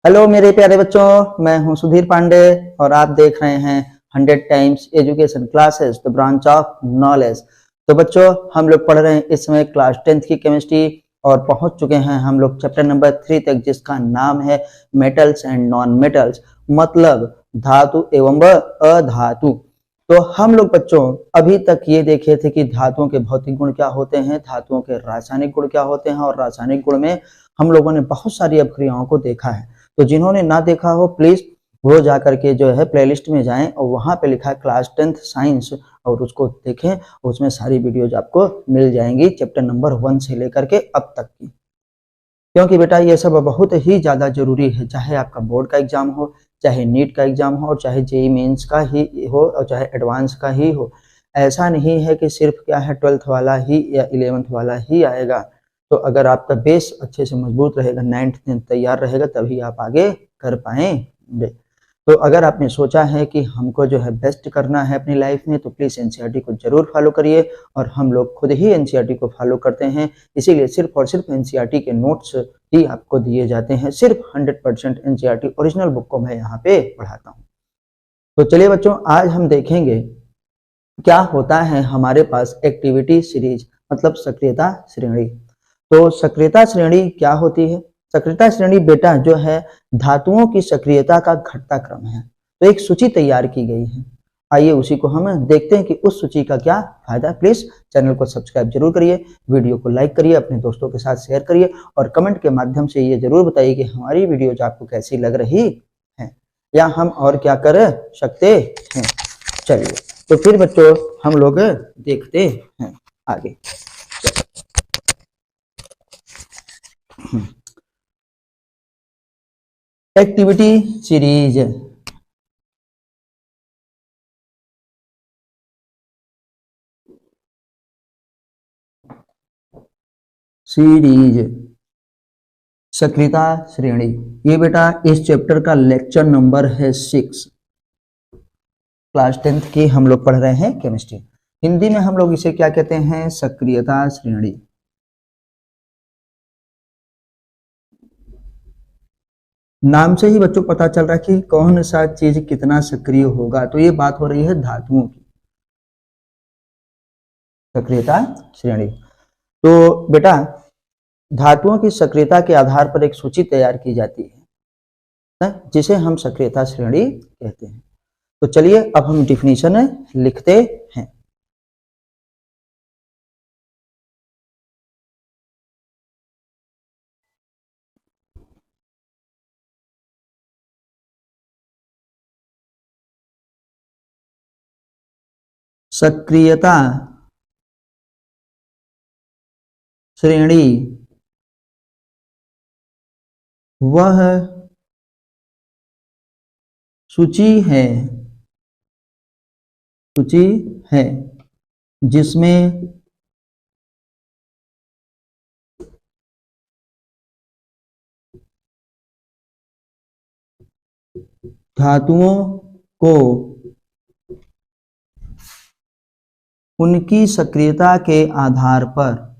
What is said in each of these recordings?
Hello मेरे प्यारे बच्चों, मैं हूं सुधीर पांडे और आप देख रहे हैं 100 times education classes the branch of knowledge. तो बच्चों, हम लोग पढ़ रहे हैं इस समय क्लास 10th की केमिस्ट्री और पहुंच चुके हैं हम लोग चैप्टर नंबर 3 तक, जिसका नाम है मेटल्स एंड नॉन मेटल्स, मतलब धातु एवं अधातु। तो हम लोग बच्चों अभी तक ये देखे थे कि धातुओं के भौतिक गुण क्या होते हैं, धातुओं के रासायनिक गुण क्या होते हैं, और रासायनिक गुण में हम लोगों ने बहुत सारी अभिक्रियाओं को देखा है। तो जिन्होंने ना देखा हो प्लीज वो जाकर के जो है प्लेलिस्ट में जाएं और वहां पे लिखा है क्लास 10th साइंस और उसको देखें। उसमें सारी वीडियोज आपको मिल जाएंगी चैप्टर नंबर 1 से लेकर के अब तक की, क्योंकि बेटा ये सब बहुत ही ज्यादा जरूरी है। चाहे आपका बोर्ड का एग्जाम हो, चाहे नीट का एग्जाम हो, और चाहे जेई मेंस का ही हो, और चाहे एडवांस का ही हो। ऐसा नहीं है कि सिर्फ क्या है 12th वाला ही या 11th वाला ही आएगा। तो अगर आपका बेस अच्छे से मजबूत रहेगा, 9th 10th तैयार रहेगा, तभी आप आगे कर पाएंगे। तो अगर आपने सोचा है कि हमको जो है बेस्ट करना है अपनी लाइफ में, तो प्लीज एनसीईआरटी को जरूर फॉलो करिए। और हम लोग खुद ही एनसीईआरटी को फॉलो करते हैं, इसीलिए सिर्फ और सिर्फ एनसीईआरटी के नोट्स ही आपको दिए जाते हैं। सिर्फ 100% एनसीईआरटी ओरिजिनल बुक को मैं यहाँ पे पढ़ाता हूँ। तो चलिए बच्चों, आज हम देखेंगे क्या होता है हमारे पास एक्टिविटी सीरीज, मतलब सक्रियता श्रेणी। तो सक्रियता श्रेणी क्या होती है? सक्रियता श्रेणी बेटा जो है धातुओं की सक्रियता का घटता क्रम है। तो एक सूची तैयार की गई है, आइए उसी को हम देखते हैं कि उस सूची का क्या फायदा। प्लीज चैनल को सब्सक्राइब जरूर करिए, वीडियो को लाइक करिए, अपने दोस्तों के साथ शेयर करिए, और कमेंट के माध्यम से ये जरूर बताइए कि हमारी वीडियोज आपको कैसी लग रही है या हम और क्या कर सकते हैं। चलिए तो फिर बच्चों हम लोग देखते हैं आगे। एक्टिविटी सीरीज, सक्रियता श्रेणी, ये बेटा इस चैप्टर का लेक्चर नंबर है 6। क्लास 10th की हम लोग पढ़ रहे हैं केमिस्ट्री। हिंदी में हम लोग इसे क्या कहते हैं? सक्रियता श्रेणी। नाम से ही बच्चों पता चल रहा है कि कौन सा चीज कितना सक्रिय होगा। तो ये बात हो रही है धातुओं की सक्रियता श्रेणी। तो बेटा धातुओं की सक्रियता के आधार पर एक सूची तैयार की जाती है, जिसे हम सक्रियता श्रेणी कहते हैं। तो चलिए अब हम डिफिनीशन लिखते हैं। सक्रियता श्रेणी वह सूची है जिसमें धातुओं को उनकी सक्रियता के आधार पर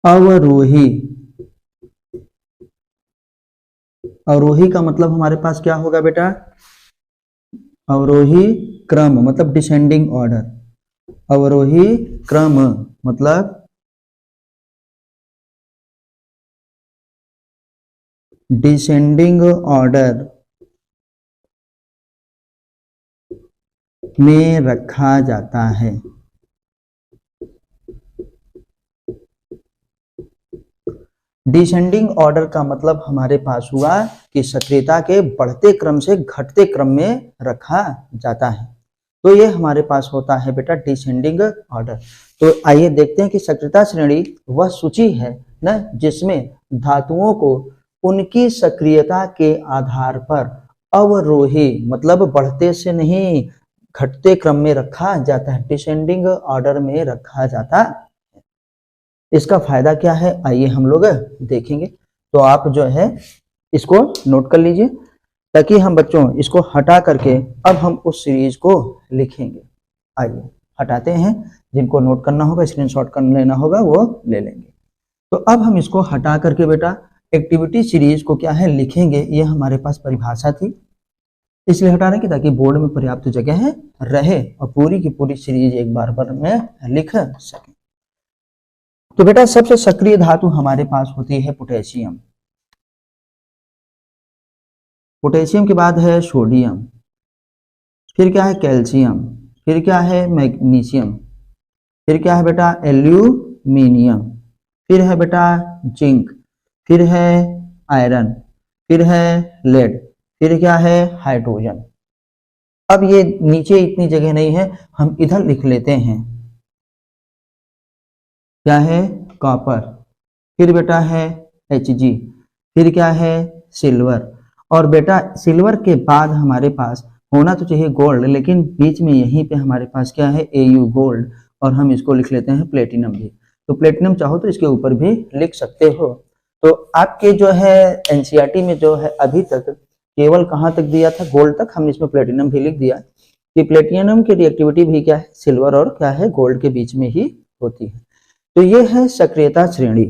अवरोही, अवरोही का मतलब हमारे पास क्या होगा बेटा? अवरोही क्रम मतलब डिसेंडिंग ऑर्डर। अवरोही क्रम मतलब डिसेंडिंग ऑर्डर में रखा जाता है। डिसेंडिंग ऑर्डर का मतलब हमारे पास हुआ कि सक्रियता के बढ़ते क्रम से घटते क्रम में रखा जाता है। तो ये हमारे पास होता है बेटा डिसेंडिंग ऑर्डर। तो आइए देखते हैं कि सक्रियता श्रेणी वह सूची है ना जिसमें धातुओं को उनकी सक्रियता के आधार पर अवरोही मतलब बढ़ते से नहीं घटते क्रम में रखा जाता है, डिसेंडिंग ऑर्डर में रखा जाता है। इसका फायदा क्या है आइए हम लोग देखेंगे। तो आप जो है इसको नोट कर लीजिए। ताकि हम बच्चों इसको हटा करके अब हम उस सीरीज को लिखेंगे। आइए हटाते हैं, जिनको नोट करना होगा स्क्रीनशॉट कर लेना होगा वो ले लेंगे। तो अब हम इसको हटा करके बेटा एक्टिविटी सीरीज को क्या है लिखेंगे। ये हमारे पास परिभाषा थी, इसलिए हटा रहे कि ताकि बोर्ड में पर्याप्त जगह है रहे और पूरी की पूरी सीरीज एक बार में लिख सके। तो बेटा सबसे सक्रिय धातु हमारे पास होती है पोटेशियम, पोटेशियम के बाद है सोडियम, फिर क्या है कैल्शियम, फिर क्या है मैग्नीशियम, फिर क्या है बेटा एल्यूमिनियम, फिर है बेटा जिंक, फिर है आयरन, फिर है लेड, फिर क्या है हाइड्रोजन। अब ये नीचे इतनी जगह नहीं है, हम इधर लिख लेते हैं। क्या है कॉपर, फिर बेटा है Hg, फिर क्या है सिल्वर, और बेटा सिल्वर के बाद हमारे पास होना तो चाहिए गोल्ड, लेकिन बीच में यहीं पे हमारे पास क्या है Au गोल्ड, और हम इसको लिख लेते हैं प्लेटिनम भी। तो प्लेटिनम चाहो तो इसके ऊपर भी लिख सकते हो। तो आपके जो है एनसीईआरटी में जो है अभी तक केवल कहाँ तक दिया था गोल्ड तक, हमने इसमें प्लेटिनम भी लिख दिया कि प्लेटिनम की रिएक्टिविटी भी क्या है सिल्वर और क्या है गोल्ड के बीच में ही होती है। तो ये है सक्रियता श्रेणी।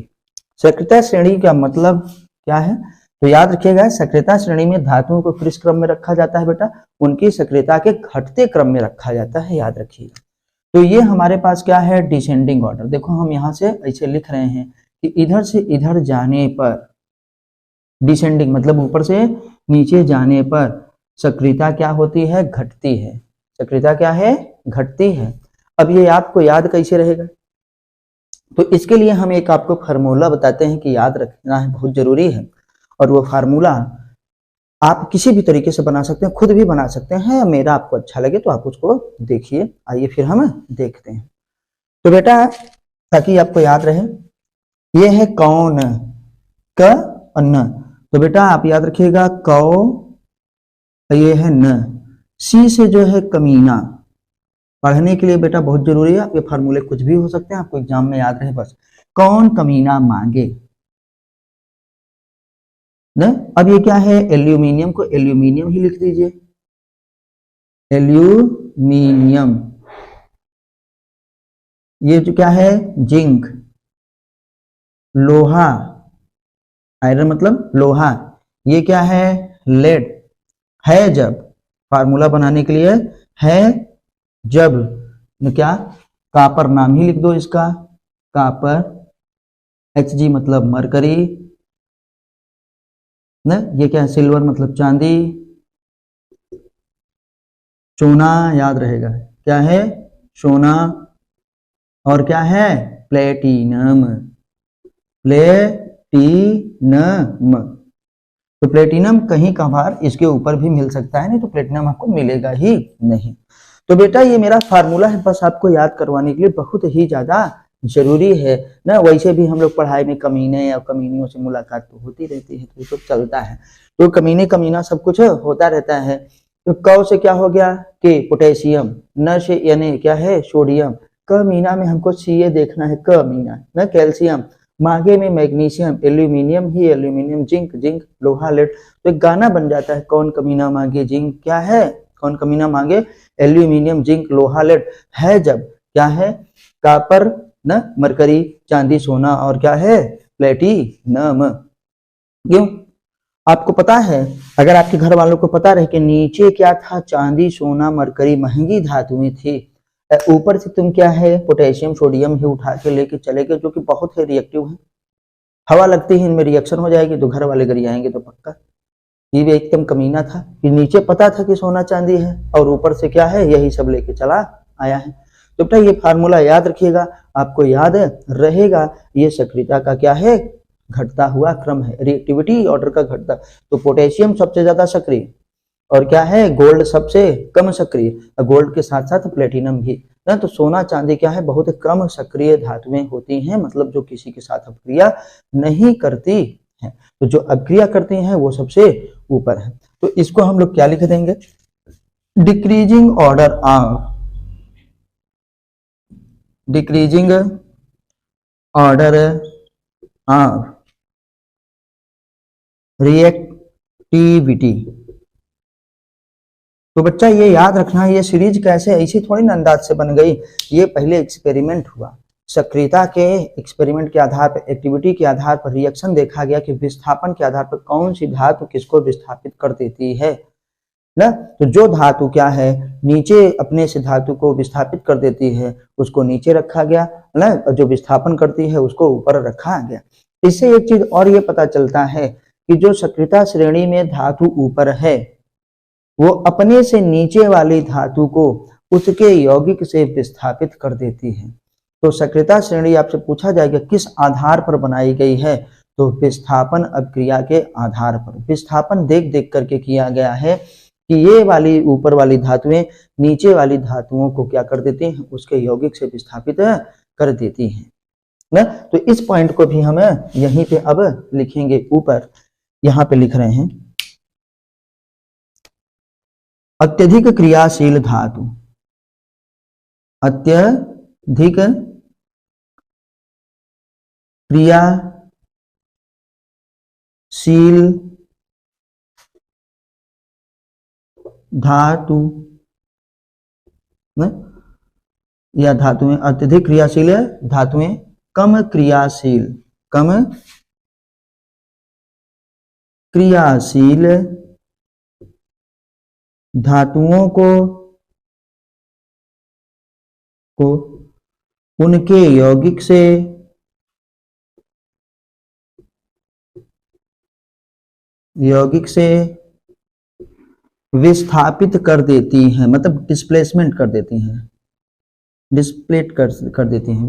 सक्रियता श्रेणी का मतलब क्या है, तो याद रखिएगा सक्रियता श्रेणी में धातुओं को किस क्रम में रखा जाता है बेटा, उनकी सक्रियता के घटते क्रम में रखा जाता है, याद रखिएगा। तो ये हमारे पास क्या है डिसेंडिंग ऑर्डर। देखो हम यहाँ से ऐसे लिख रहे हैं कि इधर से इधर जाने पर डिसेंडिंग मतलब ऊपर से नीचे जाने पर सक्रियता क्या होती है घटती है, सक्रियता क्या है घटती है। अब ये आपको याद कैसे रहेगा, तो इसके लिए हम एक आपको फार्मूला बताते हैं कि याद रखना है, बहुत जरूरी है। और वो फार्मूला आप किसी भी तरीके से बना सकते हैं, खुद भी बना सकते हैं, मेरा आपको अच्छा लगे तो आप उसको देखिए। आइए फिर हम देखते हैं। तो बेटा ताकि आपको याद रहे, ये है कौन क न, तो बेटा आप याद रखिएगा कौ, ये है न, सी से जो है कमीना। पढ़ने के लिए बेटा बहुत जरूरी है, आपके फार्मूले कुछ भी हो सकते हैं, आपको एग्जाम में याद रहे बस। कौन कमीना मांगे न। अब ये क्या है एल्यूमिनियम को एल्यूमिनियम ही लिख दीजिए, एल्यूमिनियम। ये जो क्या है जिंक, लोहा, आयरन मतलब लोहा। ये क्या है लेड, है जब, फार्मूला बनाने के लिए है जब, क्या कापर नाम ही लिख दो इसका, कापर। Hg मतलब मरकरी न, ये क्या है सिल्वर मतलब चांदी, सोना याद रहेगा क्या है सोना, और क्या है प्लेटिनम, प्लेटिनम। तो प्लेटिनम कहीं कभार इसके ऊपर भी मिल सकता है, नहीं तो प्लेटिनम आपको मिलेगा ही नहीं। तो बेटा ये मेरा फार्मूला है, बस आपको याद करवाने के लिए बहुत ही ज्यादा जरूरी है ना। वैसे भी हम लोग पढ़ाई में कमीने या कमीनियों से मुलाकात तो होती रहती है, तो ये तो चलता है, तो कमीने कमीना सब कुछ होता रहता है। तो कौ से क्या हो गया के पोटेशियम, न से यानी क्या है सोडियम, क मीना में हमको सी देखना है क मीना न कैल्शियम, मागे में मैग्नीशियम, एल्यूमिनियम ही एल्यूमिनियम, जिंक जिंक लोहा लेड। तो एक गाना बन जाता है कौन कमीना मांगे जिंक, क्या है कौन कमीना मांगे एल्यूमिनियम जिंक लोहा लेड, है जब क्या है कापर न मरकरी चांदी सोना, और क्या है प्लेटिनम। क्यों आपको पता है, अगर आपके घर वालों को पता रहे कि नीचे क्या था चांदी सोना मरकरी महंगी धातुएं थी, ऊपर से तुम क्या है पोटेशियम सोडियम ही उठा के लेके चले गए जो कि बहुत है रिएक्टिव है, हवा लगती है इनमें रिएक्शन हो जाएगी तो घर वाले गर आएंगे। तो पक्का ये भी एकदम कमीना था कि नीचे पता था कि सोना चांदी है और ऊपर से क्या है यही सब लेके चला आया है। तो बेटा ये फार्मूला याद रखिएगा, आपको याद रहेगा। ये सक्रियता का क्या है घटता हुआ क्रम है, रिएक्टिविटी ऑर्डर का घटता। तो पोटेशियम सबसे ज्यादा सक्रिय और क्या है गोल्ड सबसे कम सक्रिय, गोल्ड के साथ साथ प्लेटिनम भी ना। तो सोना चांदी क्या है बहुत कम सक्रिय धातुएं होती हैं, मतलब जो किसी के साथ अभिक्रिया नहीं करती हैं। तो जो अभिक्रिया करती हैं वो सबसे ऊपर है। तो इसको हम लोग क्या लिख देंगे decreasing order of, decreasing order of reactivity, तो बच्चा ये याद रखना, ये सीरीज कैसे ऐसी थोड़ी ना अंदाज से बन गई, ये पहले एक्सपेरिमेंट हुआ। सक्रियता के एक्सपेरिमेंट के आधार पर, एक्टिविटी के आधार पर रिएक्शन देखा गया कि विस्थापन के आधार पर कौन सी धातु किसको विस्थापित कर देती है ना। तो जो धातु क्या है नीचे अपने से धातु को विस्थापित कर देती है उसको नीचे रखा गया ना, और जो विस्थापन करती है उसको ऊपर रखा गया। इससे एक चीज और ये पता चलता है कि जो सक्रियता श्रेणी में धातु ऊपर है वो अपने से नीचे वाली धातु को उसके यौगिक से विस्थापित कर देती है। तो सक्रियता श्रेणी आपसे पूछा जाएगा किस आधार पर बनाई गई है, तो विस्थापन अभिक्रिया के आधार पर। विस्थापन देख देख करके किया गया है कि ये वाली ऊपर वाली धातुएं नीचे वाली धातुओं को क्या कर देती हैं, उसके यौगिक से विस्थापित कर देती हैं ना। तो इस पॉइंट को भी हम यहीं पे अब लिखेंगे, ऊपर यहाँ पे लिख रहे हैं अत्यधिक क्रियाशील धातु, अत्यधिक क्रियाशील धातु या धातुएं, अत्यधिक क्रियाशील धातुएं कम क्रियाशील धातुओं को उनके यौगिक से विस्थापित कर देती हैं, मतलब डिस्प्लेसमेंट कर देती हैं, डिस्प्लेट कर देती हैं,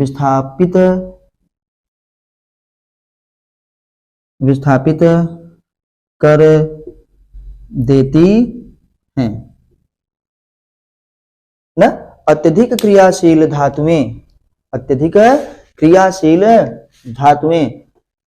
विस्थापित कर देती हैं ना। अत्यधिक क्रियाशील धातुएं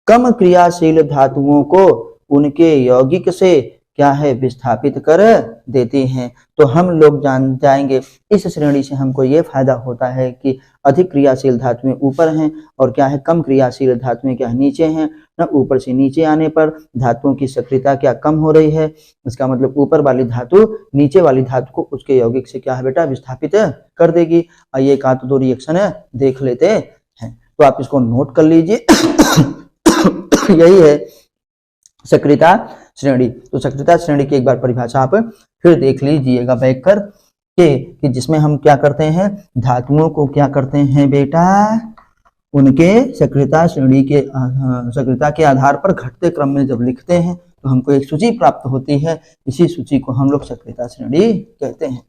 कम क्रियाशील धातुओं को उनके यौगिक से क्या है, विस्थापित कर देती हैं। तो हम लोग जान जाएंगे इस श्रेणी से हमको ये फायदा होता है कि अधिक क्रियाशील धातुएं ऊपर हैं और क्या है, कम क्रियाशील धातुएं क्या है, नीचे हैं ना। ऊपर से नीचे आने पर धातुओं की सक्रियता क्या कम हो रही है, इसका मतलब ऊपर वाली धातु नीचे वाली धातु को उसके यौगिक से क्या है बेटा, विस्थापित कर देगी। आइए एक आध दो रिएक्शन देख लेते हैं, तो आप इसको नोट कर लीजिए। यही है सक्रियता श्रेणी। तो सक्रियता श्रेणी की एक बार परिभाषा आप फिर देख लीजिएगा बैठ कर कि जिसमें हम क्या करते हैं, धातुओं को क्या करते हैं बेटा, उनके सक्रियता श्रेणी के सक्रियता के आधार पर घटते क्रम में जब लिखते हैं तो हमको एक सूची प्राप्त होती है। इसी सूची को हम लोग सक्रियता श्रेणी कहते हैं।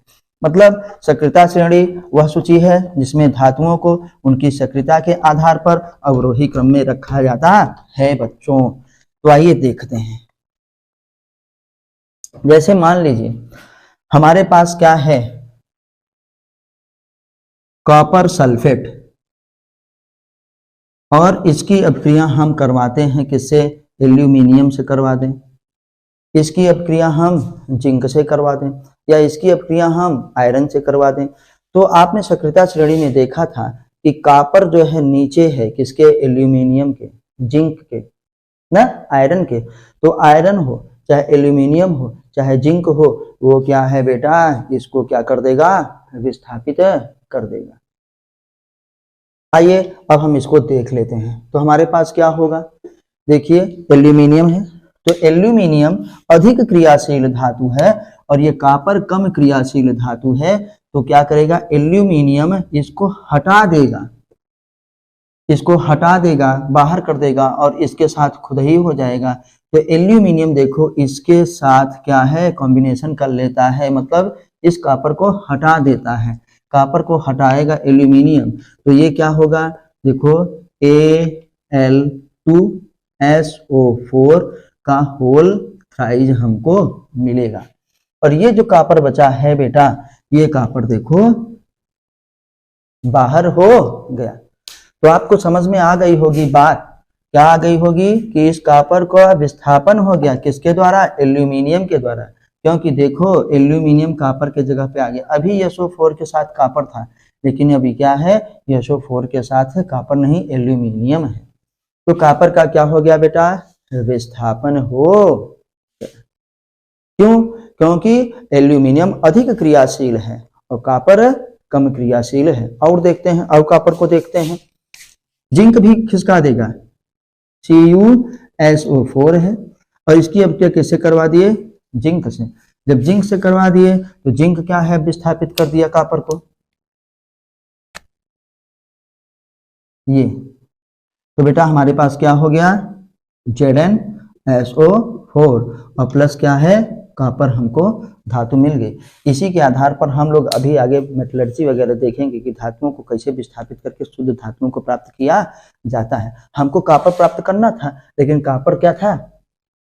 मतलब सक्रियता श्रेणी वह सूची है जिसमें धातुओं को उनकी सक्रियता के आधार पर अवरोही क्रम में रखा जाता है बच्चों। तो आइए देखते हैं। जैसे मान लीजिए हमारे पास क्या है, कॉपर सल्फेट, और इसकी अपक्रिया हम करवाते हैं किससे, एल्यूमिनियम से करवा दें, इसकी अपक्रिया हम जिंक से करवा दें, या इसकी अपक्रिया हम आयरन से करवा दें। तो आपने सक्रियता श्रेणी में देखा था कि कॉपर जो है नीचे है किसके, एल्यूमिनियम के, जिंक के ना, आयरन के। तो आयरन हो चाहे एल्यूमिनियम हो चाहे जिंक हो, वो क्या है बेटा, इसको क्या कर देगा, विस्थापित कर देगा। आइए अब हम इसको देख लेते हैं। तो हमारे पास क्या होगा, देखिए एल्यूमिनियम है, तो एल्यूमिनियम अधिक क्रियाशील धातु है और ये कॉपर कम क्रियाशील धातु है। तो क्या करेगा, एल्यूमिनियम इसको हटा देगा, बाहर कर देगा और इसके साथ खुद ही हो जाएगा। तो एल्यूमिनियम देखो इसके साथ क्या है, कॉम्बिनेशन कर लेता है, मतलब इस कॉपर को हटा देता है। कॉपर को हटाएगा एल्यूमिनियम, तो ये क्या होगा, देखो Al2SO4 का होल थ्राइज हमको मिलेगा। और ये जो कॉपर बचा है बेटा, ये कॉपर देखो बाहर हो गया। तो आपको समझ में आ गई होगी बात, क्या आ गई होगी कि इस कॉपर का विस्थापन हो गया किसके द्वारा, एल्यूमिनियम के द्वारा। क्योंकि देखो एल्यूमिनियम कॉपर के जगह पे आ गया। अभी SO4 के साथ कॉपर था, लेकिन अभी क्या है, SO4 के साथ कॉपर नहीं, एल्यूमिनियम है। तो कॉपर का क्या हो गया बेटा, विस्थापन हो। क्यों, क्योंकि एल्यूमिनियम अधिक क्रियाशील है और कॉपर कम क्रियाशील है। और देखते हैं, और कॉपर को देखते हैं, जिंक भी खिसका देगा, CuSO4 है और इसकी अपचय कैसे करवा दिए, जिंक से। जब जिंक से करवा दिए तो जिंक क्या है, विस्थापित कर दिया कॉपर को, ये। तो बेटा हमारे पास क्या हो गया, ZnSO4 और प्लस क्या है, कॉपर हमको धातु मिल गई। इसी के आधार पर हम लोग अभी आगे मेटलर्जी वगैरह देखेंगे कि धातुओं को कैसे विस्थापित करके शुद्ध धातुओं को प्राप्त किया जाता है। हमको कॉपर प्राप्त करना था, लेकिन कॉपर क्या था,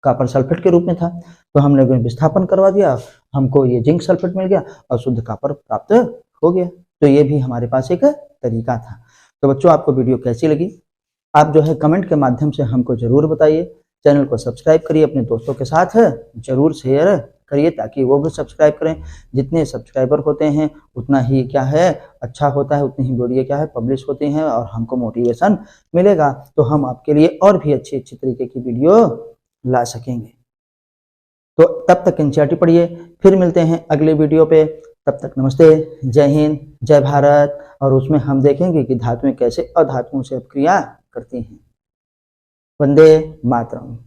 कॉपर सल्फेट के रूप में था, तो हमने विस्थापन करवा दिया, हमको ये जिंक सल्फेट मिल गया और शुद्ध कॉपर प्राप्त हो गया। तो ये भी हमारे पास एक तरीका था। तो बच्चों आपको वीडियो कैसी लगी, आप जो है कमेंट के माध्यम से हमको जरूर बताइए। चैनल को सब्सक्राइब करिए, अपने दोस्तों के साथ जरूर शेयर करिए ताकि वो भी सब्सक्राइब करें। जितने सब्सक्राइबर होते हैं उतना ही क्या है अच्छा होता है, उतनी ही वीडियो क्या है पब्लिश होती हैं और हमको मोटिवेशन मिलेगा, तो हम आपके लिए और भी अच्छी अच्छी तरीके की वीडियो ला सकेंगे। तो तब तक एनसीईआरटी पढ़िए, फिर मिलते हैं अगले वीडियो पे। तब तक नमस्ते, जय हिंद, जय भारत। और उसमें हम देखेंगे कि धातुएं कैसे अधातुओं से अपक्रिया करती हैं। वंदे मातरम।